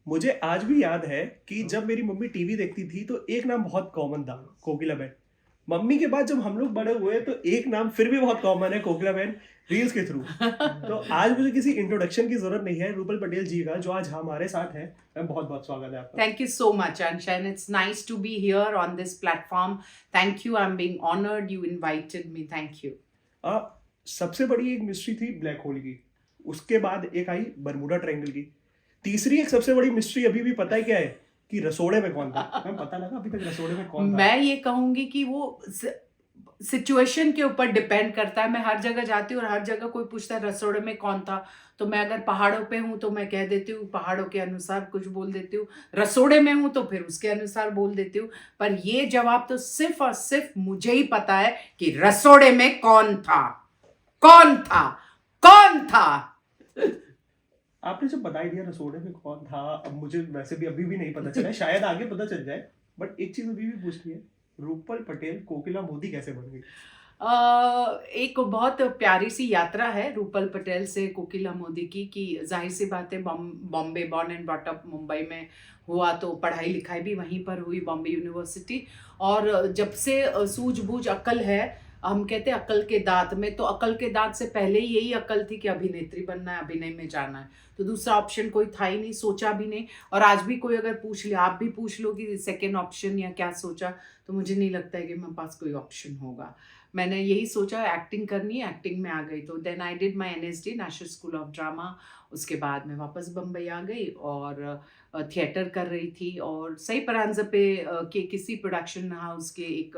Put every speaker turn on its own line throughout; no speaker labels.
मुझे आज भी याद है कि जब मेरी मम्मी टीवी देखती थी तो एक नाम बहुत कॉमन था, कोकिलाबेन। मम्मी के बाद जब हम लोग बड़े हुए तो एक नाम फिर भी बहुत कॉमन है, कोकिलाबेन, रील्स के थ्रू। तो आज मुझे किसी इंट्रोडक्शन की जरूरत नहीं है, रूपल पटेल जी का जो आज हमारे साथ है। मैम, बहुत बहुत स्वागत है आपका।
Thank you so much, Ansha, and it's nice to be here on this platform. Thank you. I'm being honored you invited me. Thank you.
आ, सबसे बड़ी एक मिस्ट्री थी ब्लैक होल की। उसके बाद एक आई बरमूडा ट्रायंगल की। तीसरी एक सबसे बड़ी मिस्ट्री अभी भी पता है क्या है? कि रसोड़े में कौन था। मैम, पता लगा अभी तक रसोड़े में कौन था?
मैं ये कहूंगी कि वो सिचुएशन के ऊपर डिपेंड करता है। मैं हर जगह जाती हूँ और हर जगह कोई पूछता है रसोड़े में कौन था, तो मैं अगर पहाड़ों पे हूँ तो मैं कह देती हूँ, पहाड़ों के अनुसार कुछ बोल देती हूँ। रसोड़े में हूँ तो फिर उसके अनुसार बोल देती हूँ। पर ये जवाब तो सिर्फ और सिर्फ मुझे ही पता है कि रसोड़े में कौन था, कौन था, कौन था।
आपने जब बता ही दिया रसोड़े में कौन था, अब मुझे वैसे भी अभी भी नहीं पता चला है, शायद आगे पता चल जाए। बट एक चीज अभी भी पूछनी है, रूपल पटेल कोकिला मोदी कैसे बन गई?
एक बहुत प्यारी सी यात्रा है रूपल पटेल से कोकिला मोदी की, कि जाहिर सी बात है, Bombay born and brought up, Mumbai में हुआ, तो पढ़ाई लिखाई भी वहीं पर हुई, बॉम्बे यूनिवर्सिटी। और जब से सूझबूझ अक्ल है, हम कहते हैं अक्ल के दांत में, तो अक्ल के दांत से पहले ही यही अक्ल थी कि अभिनेत्री बनना है, अभिनय में जाना है। तो दूसरा ऑप्शन कोई था ही नहीं, सोचा भी नहीं। और आज भी कोई अगर पूछ ले, आप भी पूछ लो कि सेकेंड ऑप्शन या क्या सोचा, तो मुझे नहीं लगता है कि मेरे पास कोई ऑप्शन होगा। मैंने यही सोचा एक्टिंग करनी है, एक्टिंग में आ गई। तो then I did my NSD, national school of drama. उसके बाद मैं वापस बम्बई आ गई और थिएटर कर रही थी। और सही परांजा पे के किसी प्रोडक्शन हाउस के एक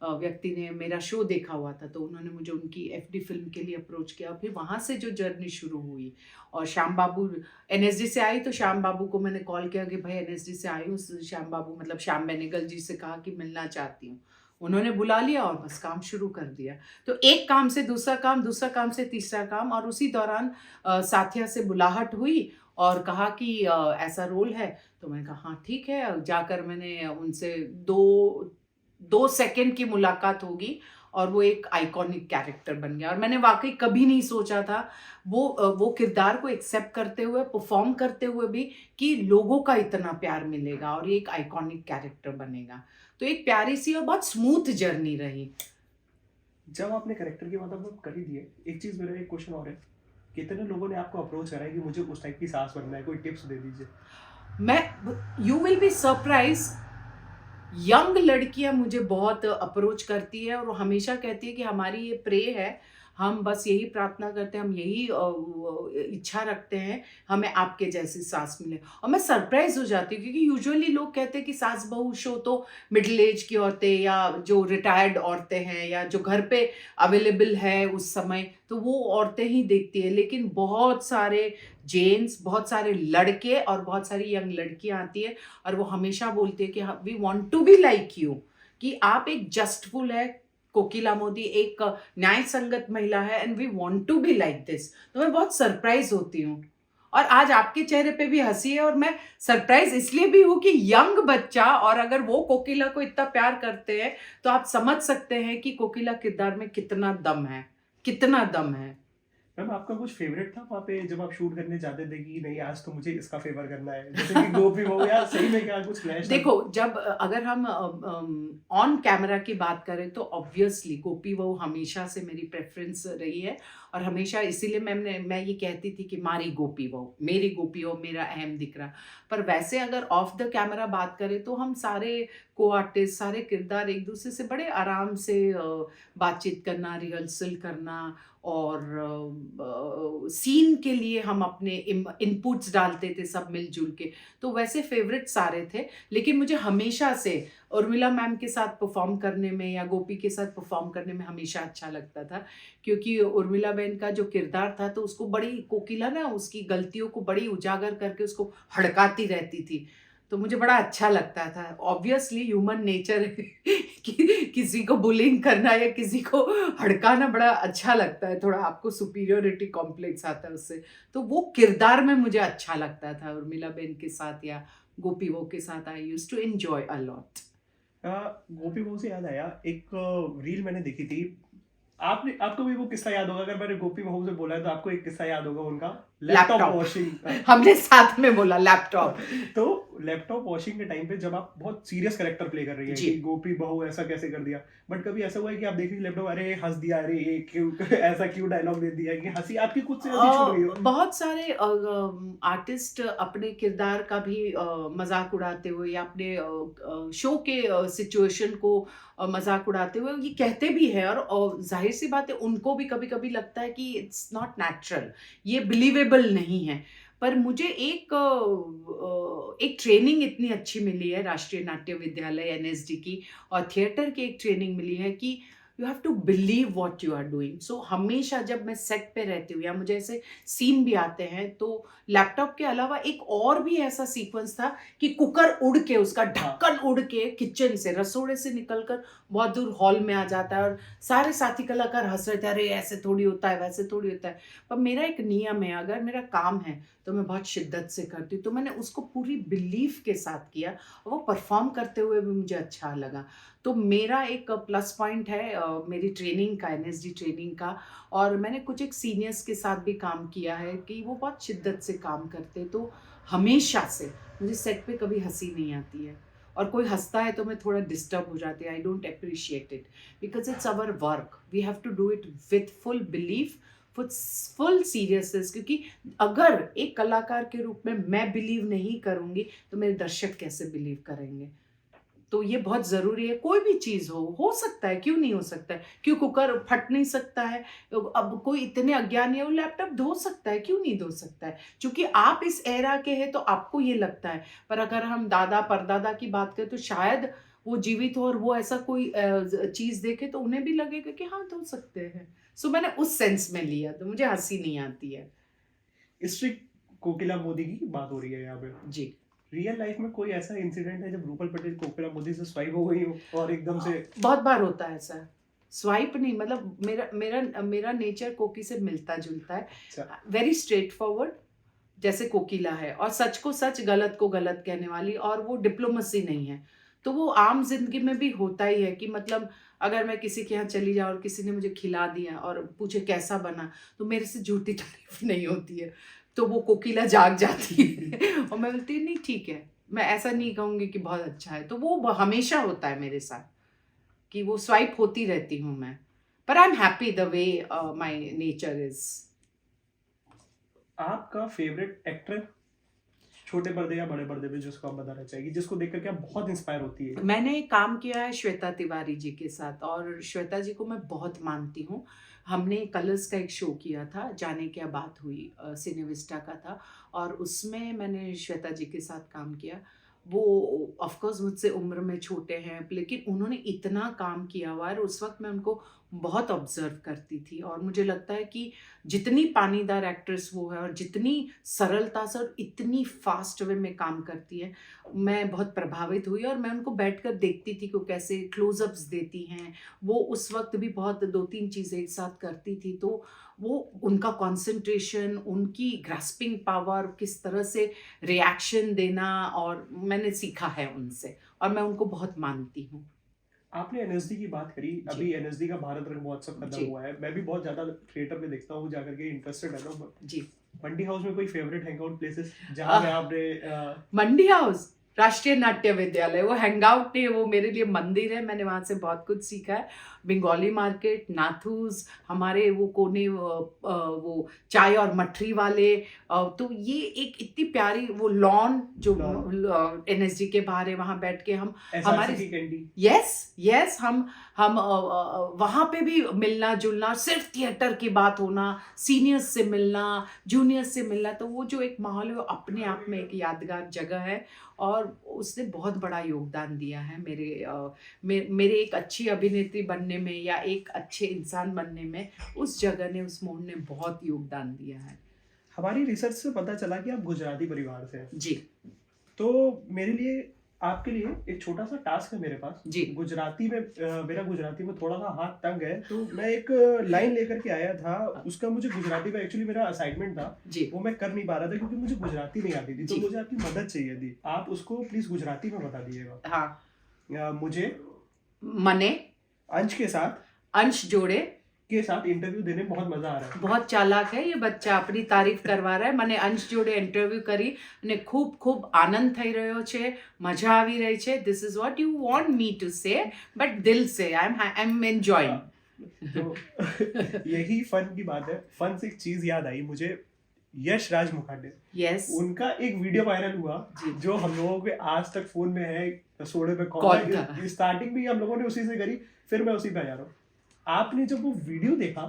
व्यक्ति ने मेरा शो देखा हुआ था, तो उन्होंने मुझे उनकी FD फिल्म के लिए अप्रोच किया। फिर वहाँ से जो जर्नी शुरू हुई, और श्याम बाबू, NSD से आई तो श्याम बाबू को मैंने कॉल किया कि भाई NSD से आई हूँ, श्याम बाबू मतलब श्याम बेनेगल जी से कहा कि मिलना चाहती हूँ। उन्होंने बुला लिया और बस काम शुरू कर दिया। तो एक काम से दूसरा काम, दूसरा काम से तीसरा काम, और उसी दौरान साथिया से बुलाहट हुई और कहा कि ऐसा रोल है। तो मैंने कहा हाँ ठीक है। जाकर मैंने उनसे दो दो सेकंड की मुलाकात होगी और वो एक आइकॉनिक कैरेक्टर बन गया। और मैंने वाकई कभी नहीं सोचा था वो किरदार को एक्सेप्ट करते हुए, परफॉर्म करते हुए भी, कि लोगों का इतना प्यार मिलेगा और ये एक आइकॉनिक कैरेक्टर बनेगा। तो एक प्यारी सी और बहुत स्मूथ जर्नी रही।
जब आपने कैरेक्टर की बात आप कर ही दिए, एक चीज मेरा एक क्वेश्चन और है, कितने लोगों ने आपको अप्रोच करा है कि मुझे उस टाइप की सास बनना है, कोई टिप्स दे दीजिए।
मैं you will be surprise, young लड़कियां मुझे बहुत अप्रोच करती है और वो हमेशा कहती है कि हमारी ये प्रे है, हम बस यही प्रार्थना करते हैं, हम यही इच्छा रखते हैं, हमें आपके जैसी सास मिले। और मैं सरप्राइज हो जाती हूँ, क्योंकि यूजुअली लोग कहते हैं कि सास बहू शो तो मिडिल एज की औरतें या जो रिटायर्ड औरतें हैं या जो घर पे अवेलेबल है उस समय, तो वो औरतें ही देखती है। लेकिन बहुत सारे जेंट्स, बहुत सारे लड़के और बहुत सारी यंग लड़कियां आती है और वो हमेशा बोलती है कि we want to be like you, कि आप एक जस्टफुल है, कोकिला मोदी एक न्याय संगत महिला है, and we want to be like this. तो मैं बहुत सरप्राइज होती हूँ। और आज आपके चेहरे पे भी हंसी है, और मैं सरप्राइज इसलिए भी हूँ कि यंग बच्चा, और अगर वो कोकिला को इतना प्यार करते हैं, तो आप समझ सकते हैं कि कोकिला किरदार में कितना दम है, कितना दम है।
मैम, आपका कुछ फेवरेट था वहाँ पे जब आप शूट करने जाते थे कि नहीं आज तो मुझे इसका फेवर करना है, जैसे कि गोपी बहू, या सही में क्या कुछ क्लैश था?
देखो, जब अगर हम ऑन कैमरा की बात करें तो ऑब्वियसली गोपी बहू हमेशा से मेरी प्रेफरेंस रही है। और हमेशा इसीलिए मैं ये कहती थी कि मारी गोपी बहू, मेरी गोपी बहू, मेरा अहम दिख रहा। पर वैसे अगर ऑफ द कैमरा बात करें तो हम सारे को आर्टिस्ट, सारे किरदार एक दूसरे से बड़े आराम से बातचीत करना, रिहर्सल करना, और सीन के लिए हम अपने इनपुट्स डालते थे सब मिलजुल के। तो वैसे फेवरेट सारे थे, लेकिन मुझे हमेशा से उर्मिला मैम के साथ परफॉर्म करने में या गोपी के साथ परफॉर्म करने में हमेशा अच्छा लगता था। क्योंकि उर्मिला बहन का जो किरदार था, तो उसको बड़ी, कोकिला ना उसकी गलतियों को बड़ी उजागर करके उसको हड़काती रहती थी, तो मुझे बड़ा अच्छा लगता था। ऑब्वियसली ह्यूमन नेचर है कि किसी को बुलिंग करना या किसी को हड़काना बड़ा अच्छा लगता है, थोड़ा आपको सुपीरियोरिटी कॉम्प्लेक्स आता है उससे। तो वो किरदार में मुझे अच्छा लगता था उर्मिला बेन के साथ या गोपी वो के साथ। I use to enjoy a lot.
Gopi बहू से याद आया, एक रील मैंने देखी थी। आपको भी वो किस्सा याद होगा, अगर मैंने गोपी बहू से बोला है तो आपको एक किस्सा याद होगा उनका,
लैपटॉप
लैपटॉप वॉशिंग।
हमने साथ में बोला लैपटॉप।
तो लैपटॉप वॉशिंग के टाइम पे जब आप बहुत सीरियस कैरेक्टर प्ले कर रही है
जी।
कि गोपी बहू ऐसा कैसे कर दिया, बट कभी ऐसा हुआ है कि आप देख रही लैपटॉप, अरे हंस दिया, अरे ये क्यों ऐसा क्यों डायलॉग दे दिया, कि हंसी आपकी खुद से हंसी छूट गई हो?
बहुत सारे आर्टिस्ट अपने किरदार का भी मजाक उड़ाते हुए या अपने शो के सिचुएशन को मजाक उड़ाते हुए ये कहते भी है, और जाहिर सी बात है उनको भी कभी कभी लगता है कि इट्स नॉट नेचुरल, ये बिलीवेबल नहीं है। पर मुझे एक ट्रेनिंग इतनी अच्छी मिली है राष्ट्रीय नाट्य विद्यालय एनएसडी की, और थिएटर की एक ट्रेनिंग मिली है कि you have to believe what you are doing. So हमेशा जब मैं सेट पे रहती हूँ या मुझे ऐसे सीन भी आते हैं, तो लैपटॉप के अलावा एक और भी ऐसा सीक्वेंस था कि कुकर उड़ के, उसका ढक्कन उड़ के किचन से, रसोड़े से निकलकर बहुत दूर हॉल में आ जाता है, और सारे साथी कलाकार हंस रहे थे, अरे ऐसे थोड़ी होता है, वैसे थोड़ी होता है। पर मेरा एक नियम है, अगर मेरा काम है तो मैं बहुत शिद्दत से करती हूँ, तो मैंने उसको पूरी बिलीफ के साथ किया, और वो परफॉर्म करते हुए भी मुझे अच्छा लगा। तो मेरा एक प्लस पॉइंट है मेरी ट्रेनिंग का, एनएसडी ट्रेनिंग का। और मैंने कुछ एक सीनियर्स के साथ भी काम किया है कि वो बहुत शिद्दत से काम करते, तो हमेशा से मुझे सेट पे कभी हंसी नहीं आती है, और कोई हंसता है तो मैं थोड़ा डिस्टर्ब हो जाती है। I don't appreciate it because it's our work, we have to do it with full belief, full seriousness. क्योंकि अगर एक कलाकार के रूप में मैं बिलीव नहीं करूँगी तो मेरे दर्शक कैसे बिलीव करेंगे? तो ये बहुत ज़रूरी है। कोई भी चीज़ हो सकता है, क्यों नहीं हो सकता है? क्यों कुकर फट नहीं सकता है? अब कोई इतने अज्ञानी है, वो लैपटॉप धो सकता है, क्यों नहीं धो सकता है? क्योंकि आप इस एरा के हैं तो आपको ये लगता है, पर अगर हम दादा परदादा की बात करें तो शायद वो जीवित हो और वो ऐसा कोई चीज़ देखे तो उन्हें भी लगेगा कि हाँ, धो सकते हैं। सो मैंने उस सेंस में लिया, तो मुझे हंसी नहीं आती है।
स्ट्रिक कोकिला मोदी की बात हो रही है यहाँ पे।
जी।
रियल लाइफ में कोई ऐसा इंसिडेंट है जब रूपल पटेल कोकिला मोदी से स्वाइप हो गई हो और एकदम से?
बहुत बार होता है ऐसा। स्वाइप नहीं, मतलब मेरा नेचर कोकी से मिलता जुलता है।
अच्छा।
वेरी स्ट्रेट फॉरवर्ड, जैसे कोकिला है, और सच को सच, गलत को गलत कहने वाली, और वो डिप्लोमेसी नहीं है। तो वो आम जिंदगी में भी होता ही है कि मतलब अगर मैं किसी के यहाँ चली जाऊँ और किसी ने मुझे खिला दिया और पूछे कैसा बना, तो मेरे से झूठी तारीफ नहीं होती है, तो वो कोकिला जाग जाती है और मैं बोलती हूँ नहीं ठीक है, मैं ऐसा नहीं कहूँगी कि बहुत अच्छा है। तो वो हमेशा होता है मेरे साथ कि वो स्वाइप होती रहती हूँ मैं, पर I am happy the way my nature is.
आपका फेवरेट एक्टर छोटे पर्दे या बड़े पर्दे पे जिसको आप बताना चाहेंगे, जिसको देख करके आप बहुत इंस्पायर होती है?
मैंने काम किया है श्वेता तिवारी जी के साथ, और श्वेता जी को मैं बहुत मानती हूँ। हमने कलर्स का एक शो किया था, जाने क्या बात हुई, सिनेविस्टा का था, और उसमें मैंने श्वेता जी के साथ काम किया। वो ऑफ कोर्स मुझसे उम्र में छोटे हैं, लेकिन उन्होंने इतना काम किया हुआ है, और उस वक्त मैं उनको बहुत ऑब्जर्व करती थी, और मुझे लगता है कि जितनी पानीदार एक्ट्रेस वो है और जितनी सरलता से और इतनी फास्ट वे में काम करती है, मैं बहुत प्रभावित हुई। और मैं उनको बैठकर देखती थी कि वो कैसे क्लोजअप्स देती हैं। वो उस वक्त भी बहुत 2-3 चीज़ें एक साथ करती थी, तो वो उनका कंसंट्रेशन, उनकी ग्रास्पिंग पावर, किस तरह से रिएक्शन देना, और मैंने सीखा है उनसे, और मैं उनको बहुत मानती हूँ।
आपने एनएसडी की बात करी, अभी एनएसडी का भारत रंग महोत्सव खत्म हुआ है। मैं भी बहुत ज्यादा थिएटर में देखता हूँ, जाकर के इंटरेस्टेड रहता हूँ
जी।
मंडी हाउस में कोई फेवरेट हैंगआउट प्लेसेस जहाँ पे आपने?
मंडी हाउस राष्ट्रीय नाट्य विद्यालय, वो हैंगआउट नहीं है, वो मेरे लिए मंदिर है। मैंने वहाँ से बहुत कुछ सीखा है। बंगाली मार्केट, नाथूस, हमारे वो कोने, वो चाय और मठरी वाले, तो ये एक इतनी प्यारी वो लॉन जो एनएसडी के बाहर है, वहाँ बैठ के हम हमारे यस हम वहाँ पे भी मिलना जुलना, सिर्फ थिएटर की बात होना, सीनियर्स से मिलना, जूनियर्स से मिलना, तो वो जो एक माहौल है वो अपने आप में एक यादगार जगह है, और उसने बहुत बड़ा योगदान दिया है मेरे एक अच्छी अभिनेत्री बनने में या एक अच्छे इंसान बनने में। उस जगह ने, उस मोड़ ने बहुत योगदान दिया है।
हमारी रिसर्च से पता चला कि आप गुजराती परिवार से हैं।
जी।
तो मेरे लिए, आपके लिए एक छोटा सा टास्क है मेरे पास
जी।
गुजराती में, मेरा गुजराती में थोड़ा सा हाथ तंग है, तो मैं एक लाइन लेकर के आया था। उसका मुझे गुजराती में, एक्चुअली मेरा असाइनमेंट था
जी।
वो मैं कर नहीं पा रहा था क्योंकि मुझे गुजराती नहीं आती थी, तो मुझे आपकी मदद चाहिए थी। आप उसको प्लीज गुजराती में बता दीजिएगा।
हाँ।
मुझे
मने
अंश के साथ
अंश जोड़े
के साथ इंटरव्यू देने में बहुत मजा आ रहा है।
बहुत चालाक है ये बच्चा, अपनी तारीफ करवा रहा है। મને અંશ જોડે ઇન્ટરવ્યુ કરી અને ખૂબ ખૂબ આનંદ થઈ રહ્યો છે, મજા આવી રહી છે. This is what you want me to say, but दिल से I'm enjoying.
तो यही फन की बात है। फन से एक चीज याद आई मुझे, यश राज मुखाटे,
Yes.
उनका एक वीडियो वायरल हुआ
जी.
जो हम लोगों के आज तक फोन में है, सोडे पे
कौन
कौन
था?
है। स्टार्टिंग भी हम लोगों ने उसी से करी, फिर मैं उसी पे आ जा रहा हूँ। आपने जब वो वीडियो देखा,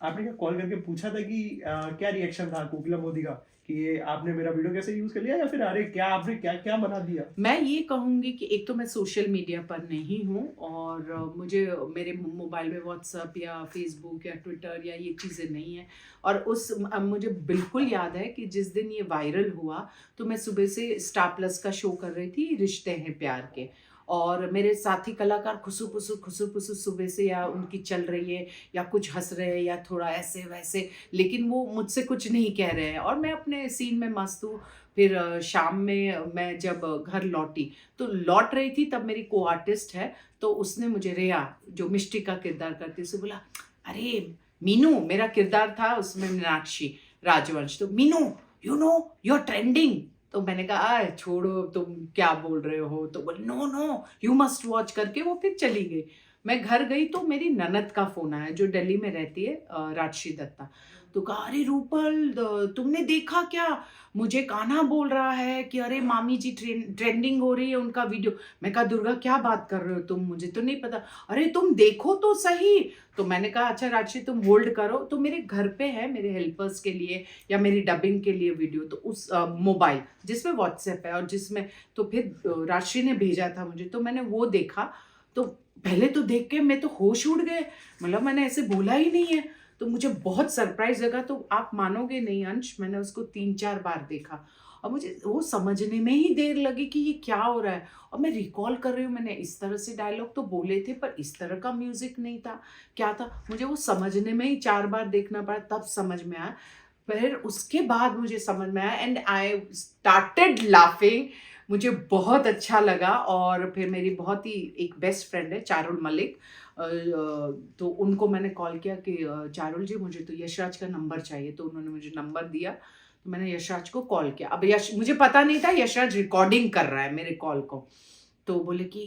आपने क्या कॉल करके पूछा था कि क्या रिएक्शन था कोकिला मोदी का कि ये आपने मेरा वीडियो कैसे यूज कर लिया, या फिर अरे क्या आपने क्या क्या बना दिया?
मैं ये कहूँगी कि एक तो मैं सोशल मीडिया पर नहीं हूँ, और मुझे मेरे मोबाइल में व्हाट्सएप या फेसबुक या ट्विटर या ये चीज़ें नहीं है। और मुझे बिल्कुल याद है कि जिस दिन ये वायरल हुआ तो मैं सुबह से स्टार प्लस का शो कर रही थी, रिश्ते हैं प्यार के, और मेरे साथी कलाकार खुसु पुसु सुबह से या उनकी चल रही है या कुछ हंस रहे हैं या थोड़ा ऐसे वैसे, लेकिन वो मुझसे कुछ नहीं कह रहे हैं और मैं अपने सीन में मस्त हूँ। फिर शाम में मैं जब घर लौटी तो लौट रही थी, तब मेरी को आर्टिस्ट है तो उसने मुझे, रेया जो मिष्टी का किरदार करती, उसे बोला, अरे मीनू, मेरा किरदार था उसमें मीनाक्षी राजवंश, तो Meenu you know you are trending. तो मैंने कहा आए छोड़ो तुम क्या बोल रहे हो, तो बोले नो यू मस्ट वॉच करके वो फिर चली गई। मैं घर गई तो मेरी ननद का फोन आया जो दिल्ली में रहती है, राजश्री दत्ता। तो कहा, अरे रूपल तुमने देखा क्या, मुझे कान्हा बोल रहा है कि अरे मामी जी ट्रेंडिंग हो रही है उनका वीडियो। मैं कहा, दुर्गा क्या बात कर रहे हो तुम, मुझे तो नहीं पता, अरे तुम देखो तो सही। तो मैंने कहा अच्छा राजश्री तुम होल्ड करो। तो मेरे घर पे है मेरे हेल्पर्स के लिए या मेरी डबिंग के लिए वीडियो, तो उस मोबाइल जिसमें व्हाट्सएप है और जिसमें, तो फिर राजश्री ने भेजा था मुझे, तो मैंने वो देखा। तो पहले तो देख के मैं तो होश उड़ गए, मतलब मैंने ऐसे बोला ही नहीं है, तो मुझे बहुत सरप्राइज लगा। तो आप मानोगे नहीं अंश, मैंने उसको 3-4 बार देखा और मुझे वो समझने में ही देर लगी कि ये क्या हो रहा है। और मैं रिकॉल कर रही हूँ, मैंने इस तरह से डायलॉग तो बोले थे पर इस तरह का म्यूजिक नहीं था, क्या था, मुझे वो समझने में ही 4 बार देखना पड़ा, तब समझ में आया। फिर उसके बाद मुझे समझ में आया एंड आई स्टार्टेड लाफिंग, मुझे बहुत अच्छा लगा। और फिर मेरी बहुत ही एक बेस्ट फ्रेंड है चारुल मलिक, तो उनको मैंने कॉल किया कि चारुल जी मुझे तो यशराज का नंबर चाहिए, तो उन्होंने मुझे नंबर दिया, तो मैंने यशराज को कॉल किया। अब मुझे पता नहीं था यशराज रिकॉर्डिंग कर रहा है मेरे कॉल को, तो बोले कि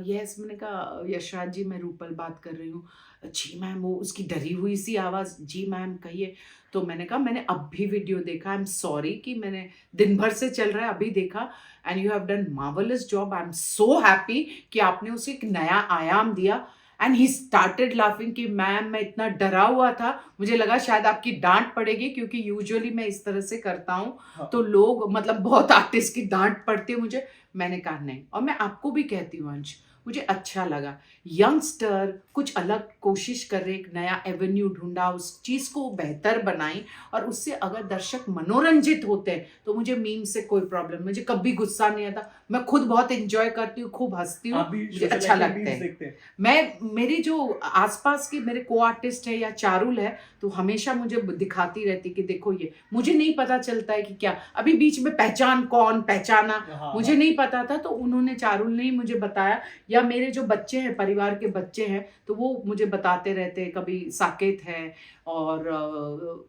यस। मैंने कहा यशराज जी मैं रूपल बात कर रही हूँ। जी मैम, वो उसकी डरी हुई सी आवाज़, जी मैम कहिए। तो मैंने कहा मैंने अब भी वीडियो देखा, आई एम सॉरी कि मैंने दिन भर से चल रहा है, अभी देखा, and you have done marvellous job, I am so happy कि आपने उसे एक नया आयाम दिया। एंड ही स्टार्टेड लाफिंग कि मैम मैं इतना डरा हुआ था, मुझे लगा शायद आपकी डांट पड़ेगी, क्योंकि यूजुअली मैं इस तरह से करता हूँ।
हाँ।
तो लोग मतलब बहुत आर्टिस्ट की डांट पड़ती है मुझे। मैंने कहा नहीं, और मैं आपको भी कहती हूँ अंश, मुझे अच्छा लगा, यंगस्टर कुछ अलग कोशिश कर रहे, एक नया एवेन्यू ढूंढा, उस चीज़ को बेहतर बनाई, और उससे अगर दर्शक मनोरंजित होते हैं तो मुझे मीम से कोई प्रॉब्लम, मुझे कभी गुस्सा नहीं आता, मैं खुद बहुत एंजॉय करती हूँ, खूब हंसती हूँ, मुझे अच्छा लगता है। मैं मेरी जो आसपास के मेरे को आर्टिस्ट है या चारुल है, तो हमेशा मुझे दिखाती रहती कि देखो ये, मुझे नहीं पता चलता है कि क्या, अभी बीच में पहचान कौन पहचाना मुझे नहीं पता था, तो उन्होंने, चारुल ने ही मुझे बताया, या मेरे जो बच्चे हैं, परिवार के बच्चे हैं, तो वो मुझे बताते रहते हैं, कभी साकेत है और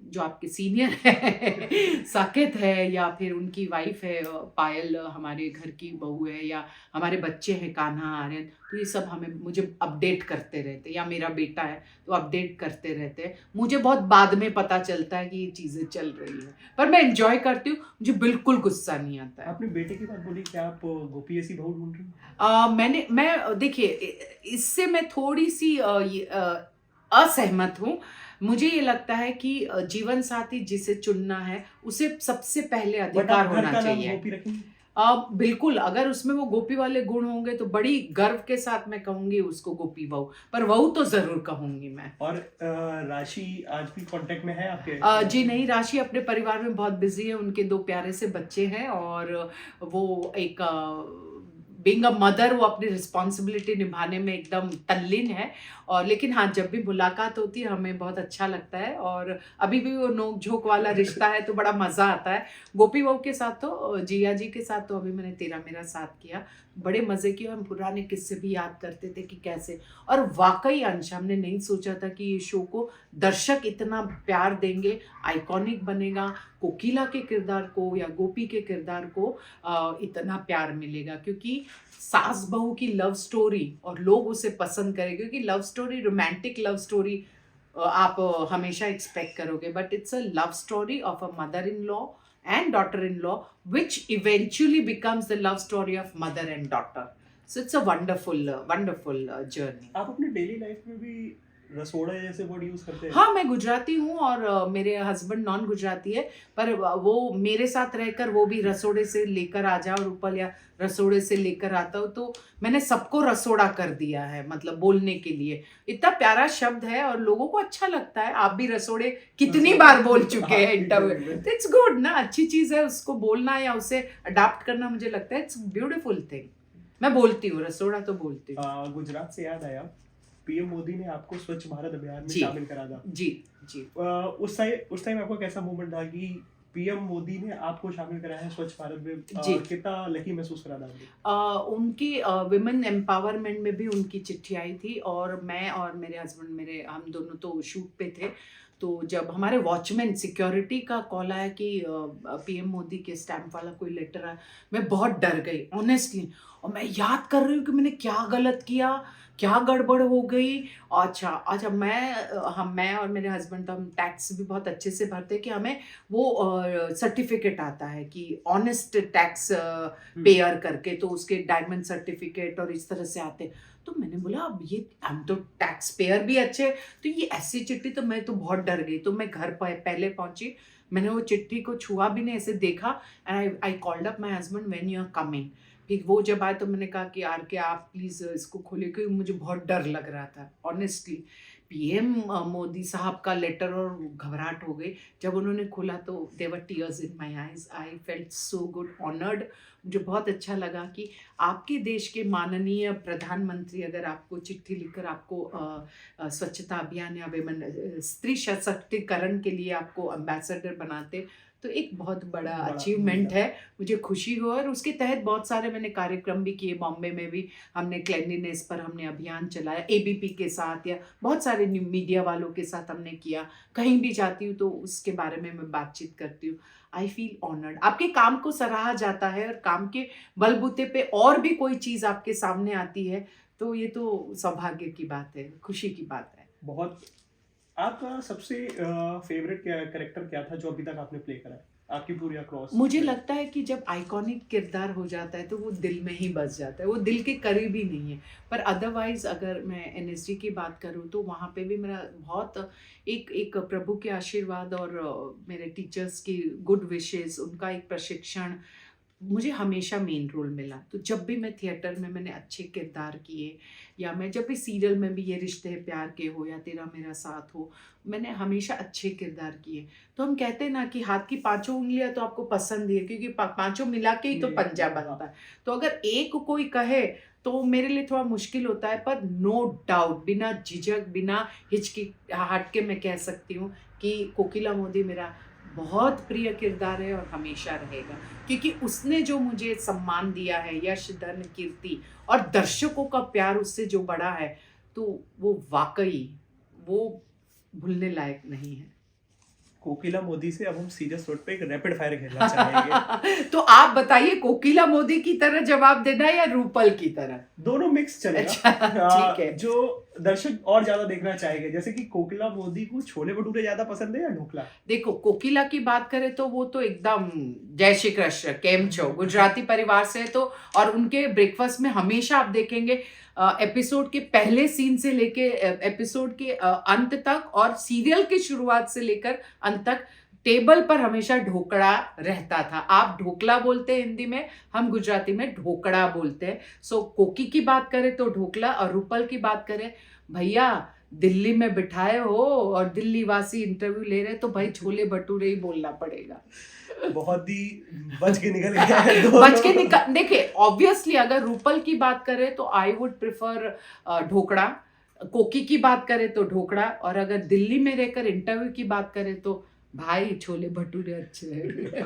जो आपके सीनियर है साकेत है, या फिर उनकी वाइफ है पायल, हमारे घर की बहू है, या हमारे बच्चे हैं कान्हा, आर्यन, तो ये सब मुझे अपडेट करते रहते, या मेरा बेटा है तो अपडेट करते रहते हैं। मुझे बहुत बाद में पता चलता है कि ये चीज़ें चल रही है, पर मैं एंजॉय करती हूँ, मुझे बिल्कुल गुस्सा नहीं आता है।
आपने बेटे की बात बोली, क्या आप गोपी ऐसी बहू ढूंढ रही हो?
मैं देखिए, इससे मैं थोड़ी सी असहमत हूँ। मुझे ये लगता है कि जीवन साथी जिसे चुनना है उसे सबसे पहले अधिकार होना चाहिए। बिल्कुल, अगर उसमें वो गोपी वाले गुण होंगे तो बड़ी गर्व के साथ मैं कहूंगी उसको गोपी बहू, पर बहू तो जरूर कहूंगी मैं।
और राशि आज भी कांटेक्ट में है आपके?
जी नहीं, राशि अपने परिवार में बहुत बिजी है, उनके 2 प्यारे से बच्चे हैं, और वो एक बीइंग अ मदर वो अपनी रिस्पॉन्सिबिलिटी निभाने में एकदम तल्लीन है। और लेकिन हाँ, जब भी मुलाकात होती है हमें बहुत अच्छा लगता है, और अभी भी वो नोक झोंक वाला रिश्ता है तो बड़ा मज़ा आता है। गोपी बहू के साथ तो, जिया जी के साथ तो अभी मैंने तेरा मेरा साथ किया, बड़े मज़े किए। हम पुराने किस्से भी याद करते थे कि कैसे, और वाकई अंश हमने नहीं सोचा था कि ये शो को दर्शक इतना प्यार देंगे, आइकॉनिक बनेगा, कोकिला के किरदार को या गोपी के किरदार को इतना प्यार मिलेगा, क्योंकि सास बहू की लव स्टोरी और लोग उसे पसंद करेंगे, क्योंकि love story, romantic love story आप हमेशा एक्सपेक्ट करोगे, but it's a love story of a mother in law and daughter-in-law, which eventually becomes the love story of mother and daughter. So it's a wonderful journey.
आप अपने daily life में भी रसोड़ा जैसे word use करते हैं?
हाँ, मैं गुजराती हूँ और मेरे हस्बैंड नॉन गुजराती है, पर वो मेरे साथ रहकर वो भी रसोड़े से लेकर आ जाओ रूपल, या रसोड़े से लेकर आता हूँ, तो मैंने सबको रसोड़ा कर दिया है, मतलब बोलने के लिए। इतना प्यारा शब्द है और लोगों को अच्छा लगता है। आप भी रसोड़े कितनी बार बोल चुके हैं इंटरव्यू, तो इट्स गुड ना, अच्छी चीज़ है उसको बोलना या उसे अडाप्ट करना। मुझे लगता है इट्स ब्यूटीफुल थिंग। मैं बोलती हूँ, रसोड़ा तो बोलती हूँ।
गुजरात से याद आया, पीएम मोदी ने आपको स्वच्छ भारत अभियान में
जी।
शामिल करा था।
जी जी।
उस टाइम आपका कैसा मोमेंट था कि पीएम मोदी ने आपको शामिल कराया है स्वच्छ भारत में?
जी।
कितना लकी महसूस करा था आपने?
उनकी विमेन एम्पावरमेंट में भी उनकी चिट्ठी आई थी, और मैं और मेरे हस्बैंड, हम दोनों तो शूट पे थे, तो जब हमारे वॉचमैन सिक्योरिटी का कॉल आया कि पीएम मोदी के स्टैम्प वाला कोई लेटर आया, मैं बहुत डर गई ऑनेस्टली। और मैं याद कर रही हूँ कि मैंने क्या गलत किया, क्या गड़बड़ हो गई। अच्छा मैं और मेरे हस्बैंड, तो हम टैक्स भी बहुत अच्छे से भरते हैं कि हमें वो सर्टिफिकेट आता है कि ऑनेस्ट टैक्स पेयर करके, तो उसके डायमंड सर्टिफिकेट और इस तरह से आते हैं। तो मैंने बोला अब ये, हम तो टैक्स पेयर भी अच्छे, तो ये ऐसी चिट्ठी, तो मैं तो बहुत डर गई। तो मैं घर पहले पहुंची, मैंने वो चिट्ठी को छुआ भी नहीं, ऐसे देखा, and I called up my husband when you are coming. फिर वो जब आए तो मैंने कहा कि यार कि आप प्लीज़ इसको खोलिए, क्योंकि मुझे बहुत डर लग रहा था ऑनेस्टली। पीएम मोदी साहब का लेटर, और घबराहट हो गई जब उन्होंने खोला, तो there were tears in my eyes. I felt so good, honoured. मुझे बहुत अच्छा लगा कि आपके देश के माननीय प्रधानमंत्री अगर आपको चिट्ठी लिखकर आपको स्वच्छता अभियान या विमेन स्त्री सशक्तिकरण के लिए आपको एम्बेसडर बनाते, तो एक बहुत बड़ा अचीवमेंट है। मुझे खुशी हो, और उसके तहत बहुत सारे मैंने कार्यक्रम भी किए। बॉम्बे में भी हमने क्लेanलीनेस पर हमने अभियान चलाया, एबीपी के साथ या बहुत सारे मीडिया वालों के साथ हमने किया। कहीं भी जाती हूँ तो उसके बारे में मैं बातचीत करती हूँ। I feel honoured. आपके काम को सराहा जाता है, और काम के बलबूते पे और भी कोई चीज़ आपके सामने आती है, तो ये तो सौभाग्य की बात है, खुशी की बात है।
बहुत। आपका सबसे फेवरेट कैरेक्टर क्या था जो अभी तक आपने प्ले करा है आपकी पूरी अक्रॉस?
मुझे लगता है कि जब आइकॉनिक किरदार हो जाता है तो वो दिल में ही बस जाता है, वो दिल के करीब ही नहीं है। पर अदरवाइज अगर मैं एनएसडी की बात करूँ तो वहाँ पे भी मेरा बहुत एक प्रभु के आशीर्वाद और मेरे टीचर्स की गुड विशेस, उनका एक प्रशिक्षण मुझे हमेशा मेन रोल मिला। तो जब भी मैं थिएटर में मैंने अच्छे किरदार किए, या मैं जब भी सीरियल में भी ये रिश्ते हैं प्यार के हो या तेरा मेरा साथ हो, मैंने हमेशा अच्छे किरदार किए। तो हम कहते हैं ना कि हाथ की पांचों उंगलियां तो आपको पसंद ही है, क्योंकि पांचों मिला के ही तो पंजा बनता है। तो अगर एक कोई कहे तो मेरे लिए थोड़ा मुश्किल होता है, पर नो डाउट, बिना झिझक, बिना हिचकिचाहट के मैं कह सकती हूँ कि कोकिला मोदी मेरा बहुत प्रिय किरदार है और हमेशा रहेगा, क्योंकि उसने जो मुझे सम्मान दिया है, यश, धन, कीर्ति और दर्शकों का प्यार उससे जो बड़ा है, तो वो वाकई वो भूलने लायक नहीं है।
कोकिला मोदी से अब हम सीरियस नोट पे एक रैपिड फायर खेलना चाहेंगे।
तो आप बताइए, कोकिला मोदी की तरह जवाब देना या रूपल की तरह?
दोनों मिक्स चलेगा।
अच्छा, ठीक है।
जो दर्शक और ज्यादा देखना चाहेंगे, जैसे कि कोकिला मोदी को छोले भटूरे ज्यादा पसंद है या ढोकला?
देखो, कोकिला की बात करें तो वो तो एकदम जय श्री कृष्ण, केम छो, गुजराती परिवार से है तो, और उनके ब्रेकफास्ट में हमेशा आप देखेंगे एपिसोड के पहले सीन से लेके एपिसोड के अंत तक, और सीरियल की शुरुआत से लेकर अंत तक टेबल पर हमेशा ढोकड़ा रहता था। आप ढोकला बोलते हैं हिंदी में, हम गुजराती में ढोकड़ा बोलते हैं। सो कोकी की बात करें तो ढोकला, और रूपल की बात करें, भैया दिल्ली में बिठाए हो और दिल्ली वासी इंटरव्यू ले रहे, तो भाई छोले भटूरे ही बोलना पड़ेगा।
बहुत ही बच के निकल गया है दोनों।
बच के निकल, देखिए ऑब्वियसली अगर रूपल की बात करें तो आई वुड प्रिफर ढोकड़ा, कोकी की बात करें तो ढोकड़ा, और अगर दिल्ली में रहकर इंटरव्यू की बात करें तो भाई छोले भटूरे अच्छे हैं।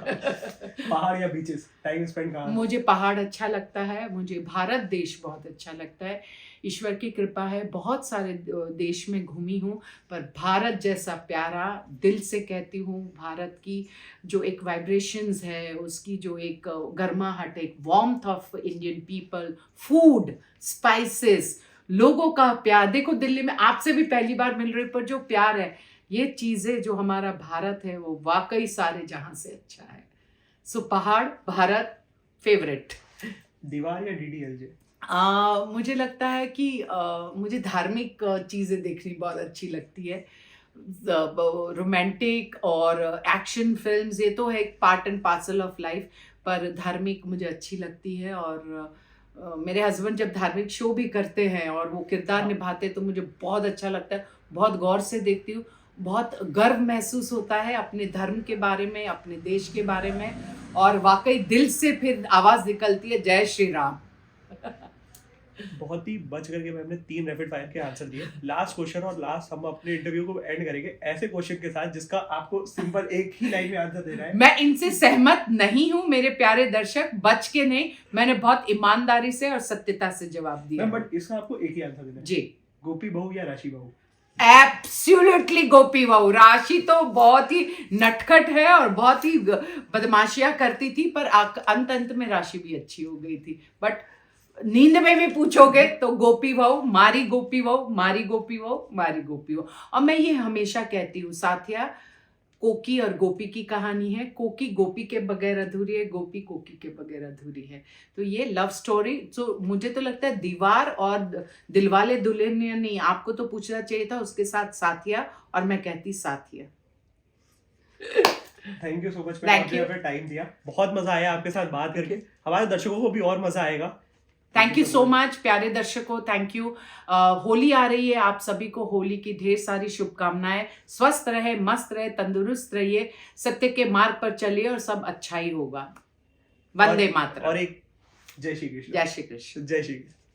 पहाड़ या बीचेस, टाइम स्पेंड कहाँ?
मुझे पहाड़ अच्छा लगता है, मुझे भारत देश बहुत अच्छा लगता है। ईश्वर की कृपा है, बहुत सारे देश में घूमी हूँ, पर भारत जैसा प्यारा, दिल से कहती हूँ, भारत की जो एक वाइब्रेशंस है, उसकी जो एक गर्माहट, एक warmth of Indian people, food, spices, लोगों का प्यार। देखो दिल्ली में आपसे भी पहली बार मिल रही, पर जो प्यार है, ये चीज़ें जो हमारा भारत है वो वाकई सारे जहां से अच्छा है। सो पहाड़, भारत फेवरेट।
दीवार या डीडीएलजे?
मुझे लगता है कि मुझे धार्मिक चीज़ें देखनी बहुत अच्छी लगती है। रोमांटिक और एक्शन फिल्म्स ये तो है एक part and parcel of life, पर धार्मिक मुझे अच्छी लगती है। और मेरे हस्बैंड जब धार्मिक शो भी करते हैं और वो किरदार निभाते हैं तो मुझे बहुत अच्छा लगता है, बहुत गौर से देखती हूँ, बहुत गर्व महसूस होता है अपने धर्म के बारे में, अपने देश के बारे में, और वाकई दिल से फिर आवाज़ निकलती है, जय श्री राम।
बहुत ही बच करके मैंने 3 रैपिड फायर के आंसर दिए। लास्ट क्वेश्चन और लास्ट हम अपने इंटरव्यू को एंड करेंगे ऐसे क्वेश्चन के साथ जिसका आपको सिंपल एक ही लाइन में आंसर देना है।
मैं इनसे सहमत नहीं हूं मेरे प्यारे दर्शक, बच के नहीं, मैंने बहुत ईमानदारी से और सत्यता से जवाब दिया।
बट इसका आपको एक ही आंसर देना है।
जी।
गोपी बहू या राशि बहू?
एब्सोल्युटली गोपी बहू। राशि तो बहुत ही नटखट है और बहुत ही बदमाशियां करती थी, पर अंत में राशि भी अच्छी हो गई थी। बट नींद में भी पूछोगे तो गोपी बहू, मारी गोपी बहू, मारी गोपी बहू, मारी गोपी बहू। और मैं ये हमेशा कहती हूँ साथिया, कोकी और गोपी की कहानी है, कोकी गोपी के बगैर अधूरी है, गोपी कोकी के बगैर अधूरी है। तो ये लव स्टोरी, तो मुझे तो लगता है दीवार और दिलवाले दुल्हनिया नहीं, आपको तो पूछना चाहिए था उसके साथ साथिया, और मैं कहती साथिया।
थैंक यू सो मच, आपने टाइम दिया, बहुत मजा आया आपके साथ बात करके, हमारे दर्शकों को भी और मजा आएगा।
थैंक यू सो मच प्यारे दर्शकों, थैंक यू। होली आ रही है, आप सभी को होली की ढेर सारी शुभकामनाएं। स्वस्थ रहे, मस्त रहे, तंदुरुस्त रहिए, सत्य के मार्ग पर चलिए और सब अच्छा ही होगा। वंदे मातरम।
और एक जय श्री कृष्ण।
जय श्री कृष्ण।
जय श्री कृष्ण।